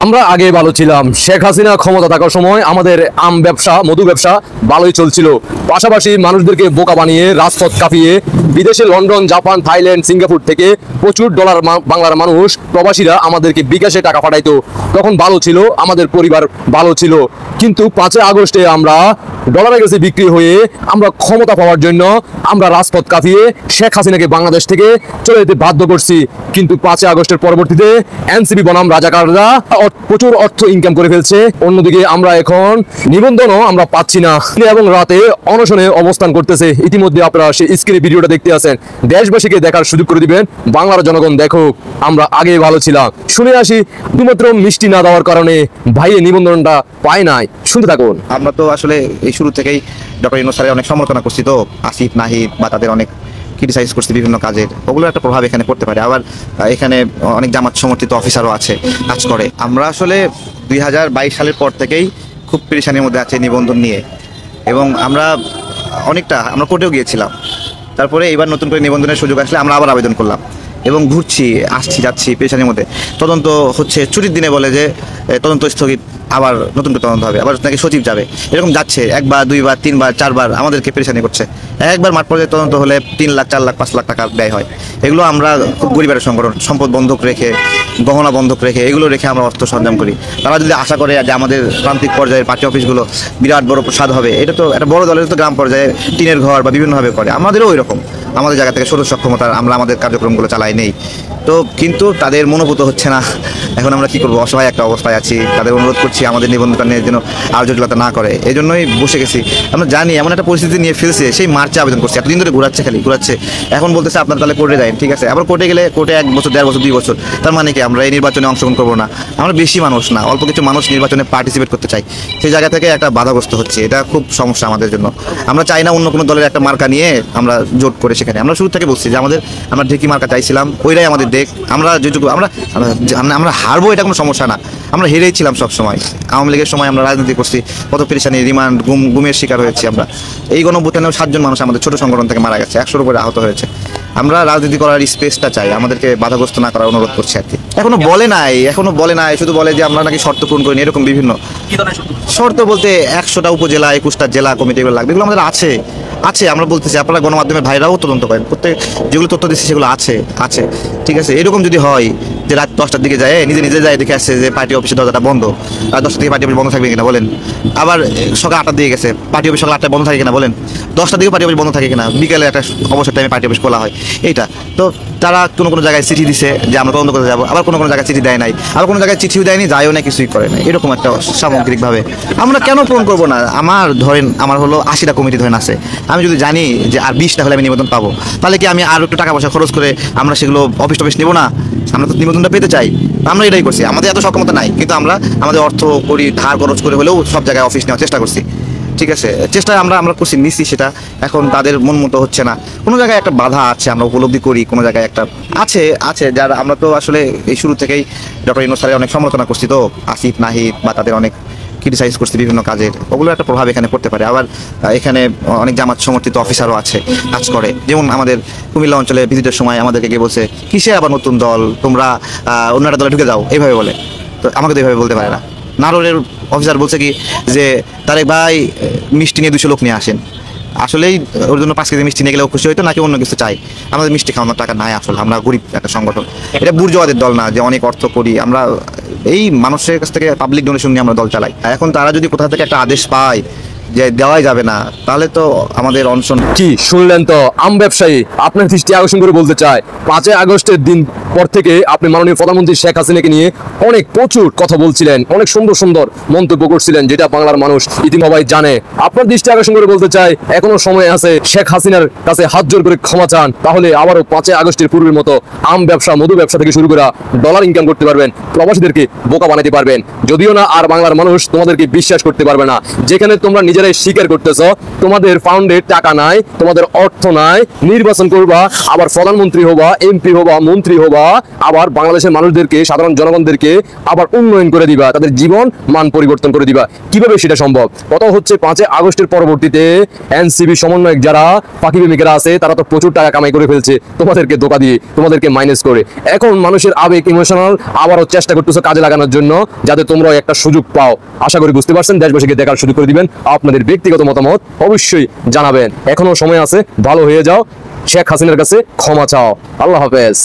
আমরা আগে ভালো ছিলাম। শেখ হাসিনা ক্ষমতা থাকার সময় আমাদের আম ব্যবসা, মধু ব্যবসা ভালোই চলছিল। পাশাপাশি মানুষদেরকে বোকা বানিয়ে রাজপথ কাঁপিয়ে বিদেশে লন্ডন, জাপান, থাইল্যান্ড, সিঙ্গাপুর থেকে প্রচুর ডলার বাংলার মানুষ প্রবাসীরা আমাদেরকে বিকাশে টাকা পাঠাইতো। তখন ভালো ছিল, আমাদের পরিবার ভালো ছিল। কিন্তু 5 আগস্টে আমরা ডলারের কাছে বিক্রি হয়ে আমরা ক্ষমতা পাওয়ার জন্য আমরা রাজপথ কাঁপিয়ে শেখ হাসিনাকে বাংলাদেশ থেকে চলে যেতে বাধ্য করছি। কিন্তু 5 আগস্টের পরবর্তীতে এনসিপি বনাম রাজাকাররা প্রচুর অর্থ ইনকাম করে ফেলছে। অন্যদিকে আমরা এখন নিবন্ধনও আমরা পাচ্ছি না এবং রাতে অনশনে অবস্থান করতেছে। ইতিমধ্যে আপনারা সেই স্ক্রিনে ভিডিওটা দেখতে আছেন। দেশবাসীকে দেখার সুযোগ করে দিবেন, বাংলার জনগণ দেখো আমরা আগে ভালো ছিলাম। শুনে আসি, শুধুমাত্র মিষ্টি না দেওয়ার কারণে ভাইয়ের নিবন্ধনটা পায় নাই। শুনতে থাকুন। আমরা তো আসলে এই শুরু থেকেই ডক্টর ইউনূস স্যারের অনেক সমালোচনা করছি, তো আসিফ, নাহিদ বা তাদের অনেক ক্রিটিসাইজ করছি বিভিন্ন কাজের। ওগুলোর একটা প্রভাব এখানে পড়তে পারে। আবার এখানে অনেক জামাত সমর্থিত অফিসারও আছে, কাজ করে। আমরা আসলে 2022 সালের পর থেকেই খুব পেরেশানির মধ্যে আছে নিবন্ধন নিয়ে, এবং আমরা কোর্টেও গিয়েছিলাম। তারপরে এবার নতুন করে নিবন্ধনের সুযোগ আসলে আমরা আবার আবেদন করলাম এবং ঘুরছি, আসছি, যাচ্ছি পেরেশানির মধ্যে। তদন্ত হচ্ছে, ছুটির দিনে বলে যে তদন্ত স্থগিত, আবার নতুন করে তদন্ত হবে, আবার নাকি সচিব যাবে, এরকম যাচ্ছে। 1 বার 2 বার 3 বার 4 বার আমাদেরকে পেরেশানি করছে। একবার মাঠ পর্যায়ে তদন্ত হলে 3 লাখ 4 লাখ 5 লাখ টাকা ব্যয় হয়। এগুলো আমরা খুব গরিবের সংগঠন, সম্পদ বন্ধক রেখে, গহনা বন্ধক রেখে, এগুলো রেখে আমরা অর্থ সরঞ্জাম করি। তারা যদি আশা করে যে আমাদের প্রান্তিক পর্যায়ের পার্টি অফিসগুলো বিরাট বড় প্রসাদ হবে, এটা তো একটা বড় দলের তো গ্রাম পর্যায়ে টিনের ঘর বা বিভিন্নভাবে করে, আমাদেরও ওই রকম। আমাদের জায়গা থেকে ষোড়শ সক্ষমতার আমরা আমাদের কার্যক্রমগুলো চালাই নেই তো, কিন্তু তাদের মনোভূত হচ্ছে না। এখন আমরা কি করবো, অসহায় একটা অবস্থায় আছি। তাদের অনুরোধ করছি আমাদের নিবন্ধনটা নিয়ে যেন আর জটিলতা না করে, এই জন্যই বসে গেছি। আমরা জানি এমন একটা পরিস্থিতি নিয়ে ফেলছে, সেই মার্চে আবেদন করছি, এতদিন ধরে ঘুরাচ্ছে। এখন বলতেছে আপনার তাহলে কোর্টে যান, ঠিক আছে। আবার কোর্টে গেলে কোর্টে 1 বছর 1.5 বছর 2 বছর, তার মানে কি আমরা এই নির্বাচনে অংশগ্রহণ করবো না? আমরা বেশি মানুষ না, অল্প কিছু মানুষ নির্বাচনে পার্টিসিপেট করতে চাই, সেই জায়গা থেকে একটা বাধাগ্রস্ত হচ্ছে। এটা খুব সমস্যা আমাদের জন্য। আমরা চাই না অন্য কোনো দলের একটা মার্কা নিয়ে আমরা জোট করে সেখানে। আমরা শুরু থেকে বলছি যে আমরা ঢেকি মার্কা চাইছিলাম, ওইটাই আমাদের দেখ। আমরা যেটুকু আমরা হারবো এটা কোনো সমস্যা না, আমরা হেরেই ছিলাম সবসময়। আওয়ামী লীগের সময় আমরা রাজনীতি করছি, কত পেরেশানি, রিমান্ড, গুমের শিকার হয়েছি আমরা। এই গণঅভ্যুত্থানেও 7 জন মানুষ আমাদের ছোট সংগঠন থেকে মারা গেছে, 100-এর উপরে আহত হয়েছে। আমরা রাজনীতি করার স্পেসটা চাই, আমাদেরকে বাধাগ্রস্ত না করার অনুরোধ করছি আর কি। এখনো বলে নাই, শুধু বলে যে আমরা নাকি শর্ত পূরণ করিনি, এরকম বিভিন্ন শর্ত বলতে 100টা উপজেলা, 21টা জেলা কমিটি এগুলো লাগবে, এগুলো আমাদের আছে। আমরা বলতেছি, আপনারা গণমাধ্যমের ভাইরাও তদন্ত করেন, প্রত্যেক যেগুলো তথ্য দিচ্ছে সেগুলো আছে, ঠিক আছে। এরকম যদি হয় যে রাত 10টার দিকে যায়, নিজে যায়, দেখে আসছে যে পার্টি অফিসের দরজাটা বন্ধ, রাত 10টা থেকে পার্টি অফিস বন্ধ থাকবে কিনা বলেন। আবার সকাল 8টার দিকে গেছে, পার্টি অফিস সকাল 8টায় বন্ধ থাকে কিনা বলেন। 10টার দিকে পার্টি অফিস বন্ধ থাকে কিনা, বিকেলে একটা অবসর টাইমে পার্টি অফিস খোলা হয়। এইটা তো তারা কোনো জায়গায় চিঠি দিছে যে আমরা তদন্ত করতে যাবো, আবার কোনো জায়গায় চিঠি দেয় নাই, আবার কোনো জায়গায় চিঠিও দেয়নি, যায়ও না, কিছুই করে না। এরকম একটা সামগ্রিকভাবে আমরা কেন পূরণ করবো না? আমার হলো 80টা কমিটি ধরেন আছে। আমি যদি জানি যে আর 20টা হলে আমি নিবেদন পাবো, তাহলে কি আমি আর একটু টাকা পয়সা খরচ করে আমরা সেগুলো অফিস টফিস নেবো না? আমরা তো নিবন্ধনটা পেতে চাই, আমরা এটাই করছি। আমাদের এত সক্ষমতা নাই, কিন্তু আমরা আমাদের অর্থ করি, ধার খরচ করে হলেও সব জায়গায় অফিস নেওয়ার চেষ্টা করছি, ঠিক আছে। চেষ্টা আমরা করছি, নিচ্ছি, সেটা এখন তাদের মন মতো হচ্ছে না। কোনো জায়গায় একটা বাধা আছে, আমরা উপলব্ধি করি, কোনো জায়গায় একটা আছে যারা। আমরা তো আসলে এই শুরু থেকেই ডক্টর ইউনূস স্যারের অনেক সমালোচনা করছি, তো আসিফ, নাহিদ বা তাদের অনেক ক্রিটিসাইজ করছি বিভিন্ন কাজের। ওগুলোর একটা প্রভাব এখানে পড়তে পারে। আবার এখানে অনেক জামাত সমর্থিত অফিসারও আছে, কাজ করে। যেমন আমাদের কুমিল্লা অঞ্চলে ভিজিটের সময় আমাদেরকে গিয়ে বলছে, কিসে আবার নতুন দল, তোমরা অন্য একটা দলে ঢুকে যাও, এইভাবে বলে। তো আমাকে তো এইভাবে বলতে পারে না। নাটোরের অফিসার বলছে কি যে তারেক ভাই মিষ্টি নিয়ে 200 লোক নিয়ে আসেন। আসলেই ওর জন্য 5 কেজি মিষ্টি নিয়ে গেলেও খুশি হইতো, নাকি অন্য কিছু চাই? আমাদের মিষ্টি খাওয়ানোর টাকা নাই, আসলে আমরা গরিব একটা সংগঠন। এটা বুর্জোয়াদের দল না যে অনেক অর্থ করি। আমরা এই মানুষের কাছ থেকে পাবলিক ডোনেশন নিয়ে আমরা দল চালাই। এখন তারা যদি কোথা থেকে একটা আদেশ পায় যে দেওয়াই যাবে না, তাহলে তো আমাদের অনশন। কি শুনলেন তো, আম ব্যবসায়ী আপনার দৃষ্টি আকর্ষণ করে বলতে চায়, 5 আগস্টের দিন পর থেকে আপনি মাননীয় প্রধানমন্ত্রী শেখ হাসিনাকে নিয়ে প্রচুর কথা বলছিলেন, অনেক সুন্দর মন্তব্য করছিলেন, যেটা বাংলার মানুষ ইতিমধ্যে জানে। আপনার দৃষ্টি আকর্ষণ করে বলতে চাই, এখনো সময় আছে, শেখ হাসিনার কাছে হাত জোর করে ক্ষমা চান, তাহলে আবারও 5 আগস্টের পূর্বের মতো আম ব্যবসা, মধু ব্যবসা থেকে শুরু করে ডলার ইনকাম করতে পারবেন, প্রবাসীদেরকে বোকা বানাতে পারবেন। যদিও না আর বাংলার মানুষ তোমাদেরকে বিশ্বাস করতে পারবে না, যেখানে তোমরা নিজেরাই স্বীকার করতেছ তোমাদের ফান্ডে টাকা নাই, তোমাদের অর্থ নাই, নির্বাচন করবা, আবার প্রধানমন্ত্রী হবা, এমপি হবা, মন্ত্রী হবা, আবার বাংলাদেশের মানুষদেরকে, সাধারণ জনগণদেরকে আবার উন্নয়ন করে দিবা, তাদের জীবন মান পরিবর্তন করে দিবা। কিভাবে সেটা সম্ভব? কথা হচ্ছে 5 আগস্টের পরবর্তীতে এনসিপি সমন্বয়ক যারা পাখি প্রেমিকেরা আছে তারা তো প্রচুর টাকা কামাই করে ফেলছে তোমাদেরকে ধোঁকা দিয়ে, তোমাদেরকে মাইনাস করে। এখন মানুষের আবেগ, ইমোশনাল আবারও চেষ্টা করতেছো কাজে লাগানোর জন্য, যাতে তোমরা একটা সুযোগ পাও। আশা করি বুঝতে পারছেন। দেশবাসীকে দেখার সুযোগ করে দিবেন। আপনাদের ব্যক্তিগত মতামত অবশ্যই জানাবেন। এখনো সময় আছে, ভালো হয়ে যাও। শেখ হাসিনার কাছে ক্ষমা চাও। আল্লাহ হাফেজ।